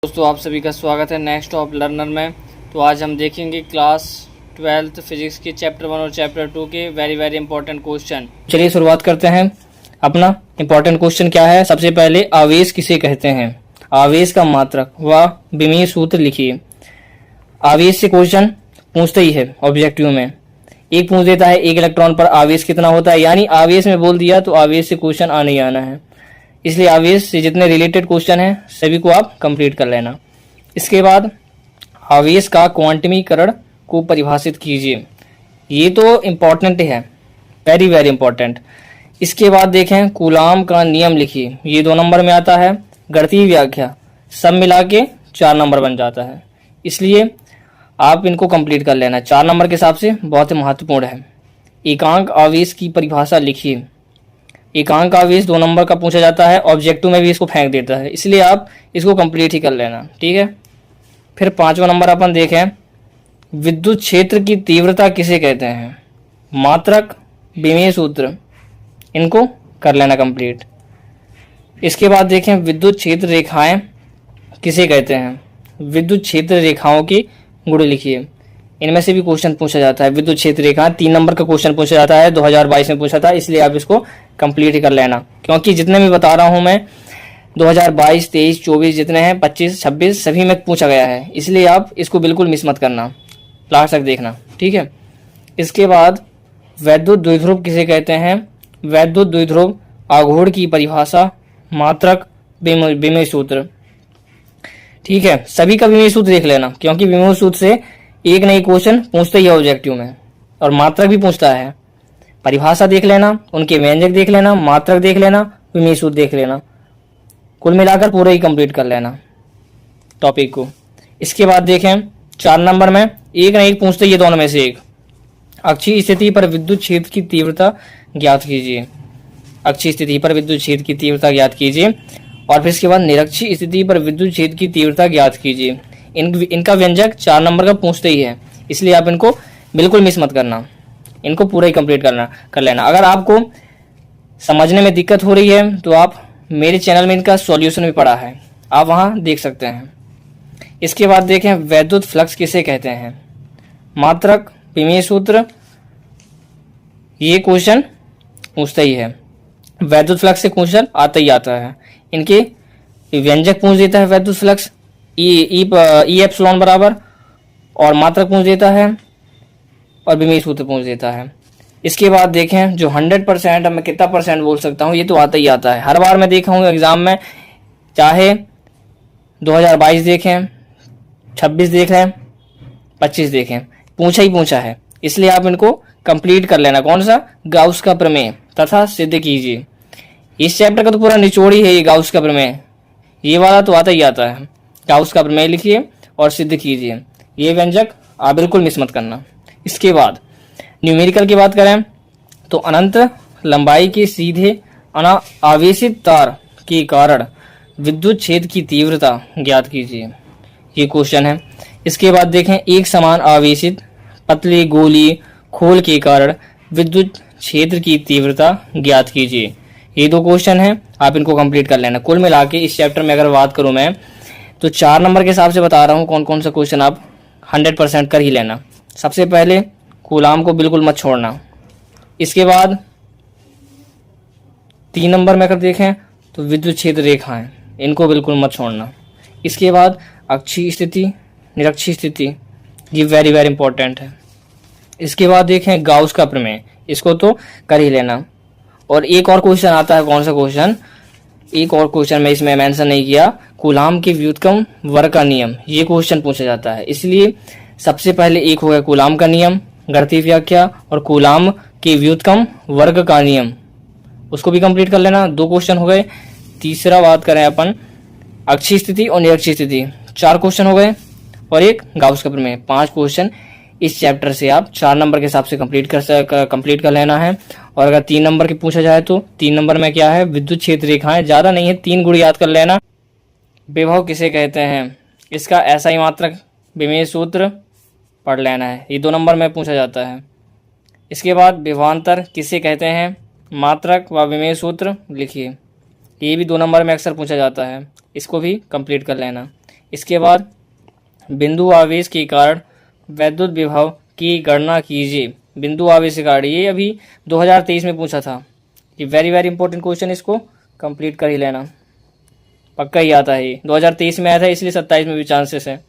दोस्तों आप सभी का स्वागत है नेक्स्ट ऑफ लर्नर में। तो आज हम देखेंगे क्लास 12th फिजिक्स के चैप्टर 1 और चैप्टर 2 के वेरी इंपॉर्टेंट क्वेश्चन। चलिए शुरुआत करते हैं। अपना इंपॉर्टेंट क्वेश्चन क्या है? सबसे पहले आवेश किसे कहते हैं? आवेश का मात्रक व विमीय सूत्र लिखिए। आवेश से क्वेश्चन पूछते ही है ऑब्जेक्टिव में। एक पूछ देता है एक इलेक्ट्रॉन पर आवेश कितना होता है, यानी आवेश में बोल दिया तो आवेश से क्वेश्चन आने ही आना है। इसलिए आवेश से जितने रिलेटेड क्वेश्चन हैं सभी को आप कंप्लीट कर लेना। इसके बाद आवेश का क्वांटमीकरण को परिभाषित कीजिए। ये तो इम्पोर्टेंट है, वेरी इंपॉर्टेंट। इसके बाद देखें कूलाम का नियम लिखिए। ये 2 नंबर में आता है। गणितीय व्याख्या सब मिला के 4 नंबर बन जाता है, इसलिए आप इनको कंप्लीट कर लेना। 4 नंबर के हिसाब से बहुत ही महत्वपूर्ण है। एकांक आवेश की परिभाषा लिखिए। एकांक आवेश 2 नंबर का पूछा जाता है, ऑब्जेक्टिव में भी इसको फेंक देता है, इसलिए आप इसको कंप्लीट ही कर लेना, ठीक है। फिर 5वां नंबर अपन देखें, विद्युत क्षेत्र की तीव्रता किसे कहते हैं? मात्रक, विमीय सूत्र, इनको कर लेना कंप्लीट। इसके बाद देखें विद्युत क्षेत्र रेखाएं किसे कहते हैं? विद्युत क्षेत्र रेखाओं की गुण लिखिए। इनमें से भी क्वेश्चन पूछा जाता है। विद्युत क्षेत्र रेखा 3 नंबर का क्वेश्चन पूछा जाता है, 2022 में पूछा था, इसलिए आप इसको कंप्लीट ही कर लेना। क्योंकि जितने भी बता रहा हूं मैं 2022, 23, 24 जितने हैं, 25, 26 सभी में पूछा गया है, इसलिए आप इसको बिल्कुल मिस मत करना, लास्ट तक देखना, ठीक है। इसके बाद वैद्युत द्विध्रुव किसे कहते हैं? वैद्युत द्विध्रुव आघूर्ण की परिभाषा, मात्रक, विमीय सूत्र, ठीक है। सभी का विमीय सूत्र देख लेना, क्योंकि विमीय सूत्र से एक नई क्वेश्चन पूछते ही है ऑब्जेक्टिव में, और मात्रक भी पूछता है। परिभाषा देख लेना, उनके व्यंजक देख लेना, मात्रक देख लेना, विमीय सूत्र देख लेना, कुल मिलाकर पूरा ही कंप्लीट कर लेना टॉपिक को। इसके बाद देखें 4 नंबर में एक न एक पूछते ही है, दोनों में से एक। अक्षीय स्थिति पर विद्युत क्षेत्र की तीव्रता ज्ञात कीजिए। अक्षीय स्थिति पर विद्युत क्षेत्र की तीव्रता ज्ञात कीजिए। और फिर इसके बाद निरक्षीय स्थिति पर विद्युत क्षेत्र की तीव्रता ज्ञात कीजिए। इनका व्यंजक 4 नंबर का पूछते ही है, इसलिए आप इनको बिल्कुल मिस मत करना, इनको पूरा ही कंप्लीट कर लेना। अगर आपको समझने में दिक्कत हो रही है तो आप मेरे चैनल में इनका सॉल्यूशन भी पड़ा है, आप वहां देख सकते हैं। इसके बाद देखें वैद्युत फ्लक्स किसे कहते हैं? मात्रक, विमीय सूत्र, ये क्वेश्चन पूछता ही है। वैद्युत फ्लक्स से क्वेश्चन आता ही आता है। इनके व्यंजक पूछ देता है वैद्युत फ्लक्स, ई एप्सिलॉन बराबर, और मात्रक पूछ देता है, और विमीय सूत्र पूछ देता है। इसके बाद देखें जो 100%, अब मैं कितना परसेंट बोल सकता हूँ, ये तो आता ही आता है। हर बार मैं देखा हूँ एग्जाम में, चाहे 2022 देखें, 26 देखें, 25 देखें, पूछा ही पूछा है, इसलिए आप इनको कंप्लीट कर लेना। कौन सा? गाउस का प्रमेय तथा सिद्ध कीजिए। इस चैप्टर का तो पूरा निचोड़ ही है ये गाउस का प्रमेय, ये वाला तो आता ही आता है। गाउस का प्रमेय लिखिए और सिद्ध कीजिए, ये व्यंजक आप बिल्कुल मिस मत करना। इसके बाद न्यूमेरिकल की बात करें तो अनंत लंबाई के सीधे आवेशित तार के कारण विद्युत क्षेत्र की तीव्रता ज्ञात कीजिए, ये क्वेश्चन है। इसके बाद देखें एक समान आवेशित पतली गोली खोल के कारण विद्युत क्षेत्र की तीव्रता ज्ञात कीजिए। ये 2 क्वेश्चन हैं, आप इनको कंप्लीट कर लेना। कुल मिला के इस चैप्टर में अगर बात करूं मैं तो 4 नंबर के हिसाब से बता रहा हूं कौन कौन सा क्वेश्चन आप 100% कर ही लेना। सबसे पहले कूलाम को बिल्कुल मत छोड़ना। इसके बाद 3 नंबर में अगर देखें तो विद्युत क्षेत्र रेखाएं, इनको बिल्कुल मत छोड़ना। इसके बाद अक्षीय स्थिति, निरक्षीय स्थिति, ये वेरी इंपॉर्टेंट है। इसके बाद देखें गाउस का प्रमेय, इसको तो कर ही लेना। और एक और क्वेश्चन आता है, कौन सा क्वेश्चन? एक और क्वेश्चन मैं इसमें मेंशन नहीं किया, कूलाम के व्युत्क्रम वर्ग का नियम, ये क्वेश्चन पूछा जाता है। इसलिए सबसे पहले एक हो गया कूलाम का नियम, गणितीय व्याख्या, और कूलाम के व्युत्क्रम वर्ग का नियम, उसको भी कंप्लीट कर लेना। 2 क्वेश्चन हो गए। तीसरा बात करें अपन अक्षीय स्थिति और निरक्षीय स्थिति, 4 क्वेश्चन हो गए, और एक गाउस का प्रमेय, 5 क्वेश्चन इस चैप्टर से आप 4 नंबर के हिसाब से कंप्लीट कर लेना है। और अगर 3 नंबर के पूछा जाए तो 3 नंबर में क्या है? विद्युत क्षेत्र रेखाएं, ज्यादा नहीं है, 3 गुण याद कर लेना। विभव किसे कहते हैं? इसका ऐसा ही मात्रक, विमीय सूत्र पढ़ लेना है, ये 2 नंबर में पूछा जाता है। इसके बाद विभवांतर किसे कहते हैं? मात्रक व विमीय सूत्र लिखिए, ये भी 2 नंबर में अक्सर पूछा जाता है, इसको भी कंप्लीट कर लेना। इसके बाद बिंदु आवेश के कारण वैद्युत विभव की गणना कीजिए। बिंदु आवेश के कारण, ये अभी 2023 में पूछा था। ये वेरी वेरी इंपॉर्टेंट क्वेश्चन, इसको कंप्लीट कर ही लेना, पक्का ही आता है। ये 2023 में आया था, इसलिए 27 में भी चांसेस है,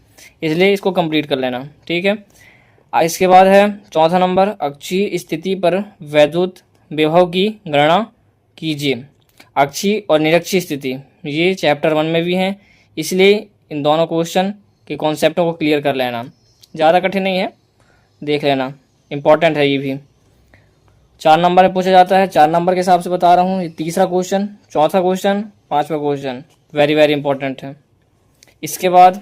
इसलिए इसको कंप्लीट कर लेना, ठीक है। इसके बाद है चौथा नंबर, अक्षीय स्थिति पर वैद्युत विभव की गणना कीजिए। अक्षीय और निरक्षीय स्थिति ये चैप्टर 1 में भी हैं, इसलिए इन दोनों क्वेश्चन के कॉन्सेप्टों को क्लियर कर लेना, ज़्यादा कठिन नहीं है, देख लेना, इंपॉर्टेंट है ये भी। 4 नंबर में पूछा जाता है, 4 नंबर के हिसाब से बता रहा हूँ। ये तीसरा क्वेश्चन, चौथा क्वेश्चन, 5वां क्वेश्चन वेरी वेरी इंपॉर्टेंट है। इसके बाद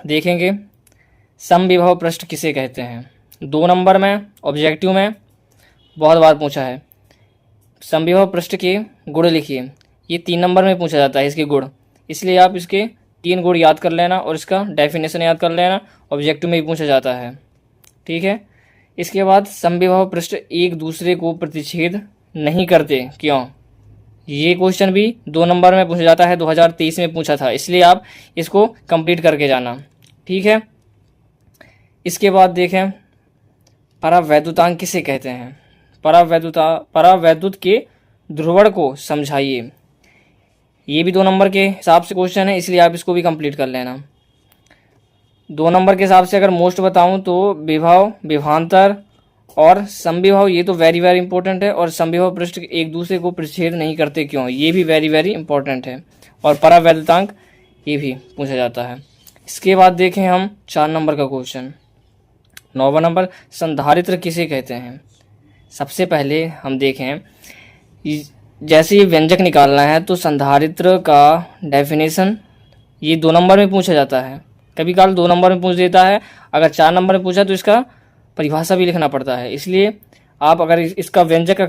देखेंगे समविभव पृष्ठ किसे कहते हैं। 2 नंबर में ऑब्जेक्टिव में बहुत बार पूछा है, समविभव पृष्ठ के गुण लिखिए। ये 3 नंबर में पूछा जाता है इसके गुण, इसलिए आप इसके 3 गुण याद कर लेना और इसका डेफिनेशन याद कर लेना, ऑब्जेक्टिव में भी पूछा जाता है, ठीक है। इसके बाद समविभव पृष्ठ एक दूसरे को प्रतिच्छेद नहीं करते, क्यों? ये क्वेश्चन भी 2 नंबर में पूछा जाता है, 2023 में पूछा था, इसलिए आप इसको कंप्लीट करके जाना, ठीक है। इसके बाद देखें परावैद्युतांक किसे कहते हैं। परावैद्युत के ध्रुवण को समझाइए। ये भी 2 नंबर के हिसाब से क्वेश्चन है, इसलिए आप इसको भी कंप्लीट कर लेना। 2 नंबर के हिसाब से अगर मोस्ट बताऊं तो विभव, विभवांतर और समविभव, ये तो वेरी वेरी इंपॉर्टेंट है। और समविभव पृष्ठ एक दूसरे को प्रतिच्छेद नहीं करते, क्यों? ये भी वेरी वेरी इंपॉर्टेंट है। और परावैद्युतांक ये भी पूछा जाता है। इसके बाद देखें हम 4 नंबर का क्वेश्चन, 9वां नंबर, संधारित्र किसे कहते हैं। सबसे पहले हम देखें, जैसे ये व्यंजक निकालना है तो संधारित्र का डेफिनेशन ये 2 नंबर में पूछा जाता है, कभी काल 2 नंबर में पूछ देता है। अगर 4 नंबर में पूछा तो इसका परिभाषा भी लिखना पड़ता है, इसलिए आप अगर इसका व्यंजक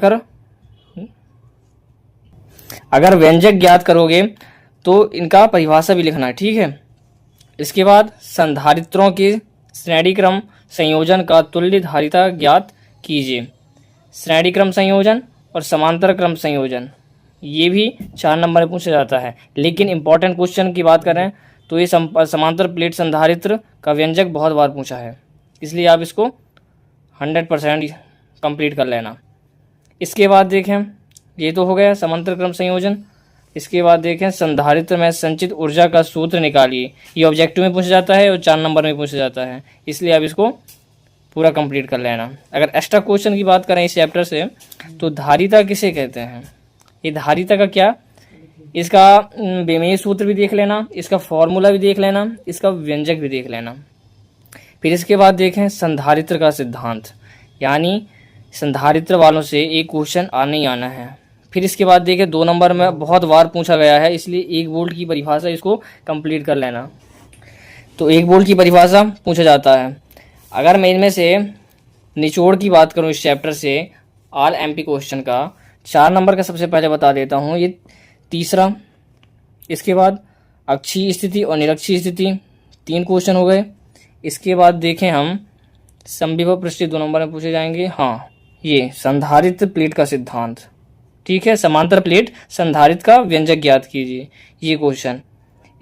अगर व्यंजक ज्ञात करोगे तो इनका परिभाषा भी लिखना है, ठीक है। इसके बाद संधारित्रों के श्रेणी क्रम संयोजन का तुल्य धारिता ज्ञात कीजिए। श्रेणी क्रम संयोजन और समांतर क्रम संयोजन ये भी 4 नंबर में पूछा जाता है, लेकिन इंपॉर्टेंट क्वेश्चन की बात करें तो ये समांतर प्लेट संधारित्र का व्यंजक बहुत बार पूछा है, इसलिए आप इसको 100% कंप्लीट कर लेना। इसके बाद देखें, ये तो हो गया समांतर क्रम संयोजन। इसके बाद देखें संधारित्र में संचित ऊर्जा का सूत्र निकालिए। ये ऑब्जेक्टिव में पूछा जाता है और 4 नंबर में पूछा जाता है, इसलिए आप इसको पूरा कंप्लीट कर लेना। अगर एक्स्ट्रा क्वेश्चन की बात करें इस चैप्टर से तो धारिता किसे कहते हैं। ये धारिता का क्या, इसका बेमेय सूत्र भी देख लेना, इसका फॉर्मूला भी देख लेना, इसका व्यंजक भी देख लेना। फिर इसके बाद देखें संधारित्र का सिद्धांत, यानी संधारित्र वालों से एक क्वेश्चन आने ही आना है। फिर इसके बाद देखें 2 नंबर में बहुत बार पूछा गया है, इसलिए 1 वोल्ट की परिभाषा इसको कंप्लीट कर लेना। तो 1 वोल्ट की परिभाषा पूछा जाता है। अगर मैं इनमें से निचोड़ की बात करूं इस चैप्टर से ऑल एमपी क्वेश्चन का, 4 नंबर का सबसे पहले बता देता हूं, ये तीसरा। इसके बाद अक्षीय स्थिति और निरक्षीय स्थिति 3 क्वेश्चन हो गए। इसके बाद देखें हम समविभव पृष्ठ 2 नंबर में पूछे जाएंगे। हाँ, ये संधारित्र प्लेट का सिद्धांत, ठीक है, समांतर प्लेट संधारित्र का व्यंजक ज्ञात कीजिए, ये क्वेश्चन।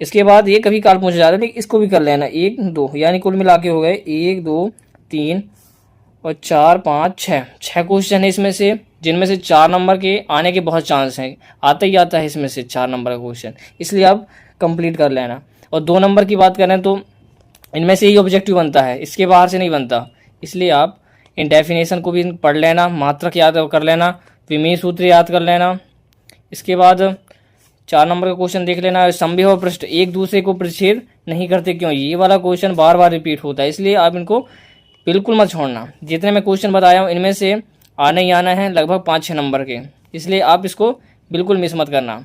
इसके बाद ये कभी काल पूछा जाता है, लेकिन इसको भी कर लेना। 1 2 यानी कुल मिला के हो गए 1 2 3 और 4 5 6 क्वेश्चन है इसमें से, जिनमें से 4 नंबर के आने के बहुत चांस हैं, आता ही आता है इसमें से 4 नंबर का क्वेश्चन, इसलिए आप कंप्लीट कर लेना। और 2 नंबर की बात करें तो इनमें से ही ऑब्जेक्टिव बनता है, इसके बाहर से नहीं बनता, इसलिए आप इन डेफिनेशन को भी पढ़ लेना, मात्रक याद कर लेना, विमेय सूत्र याद कर लेना। इसके बाद 4 नंबर का क्वेश्चन देख लेना, समविभव पृष्ठ एक दूसरे को प्रतिच्छेद नहीं करते, क्यों? ये वाला क्वेश्चन बार बार रिपीट होता है, इसलिए आप इनको बिल्कुल मत छोड़ना। जितने मैं क्वेश्चन बताया हूँ इनमें से आना ही आना है लगभग 5-6 नंबर के, इसलिए आप इसको बिल्कुल मिस मत करना।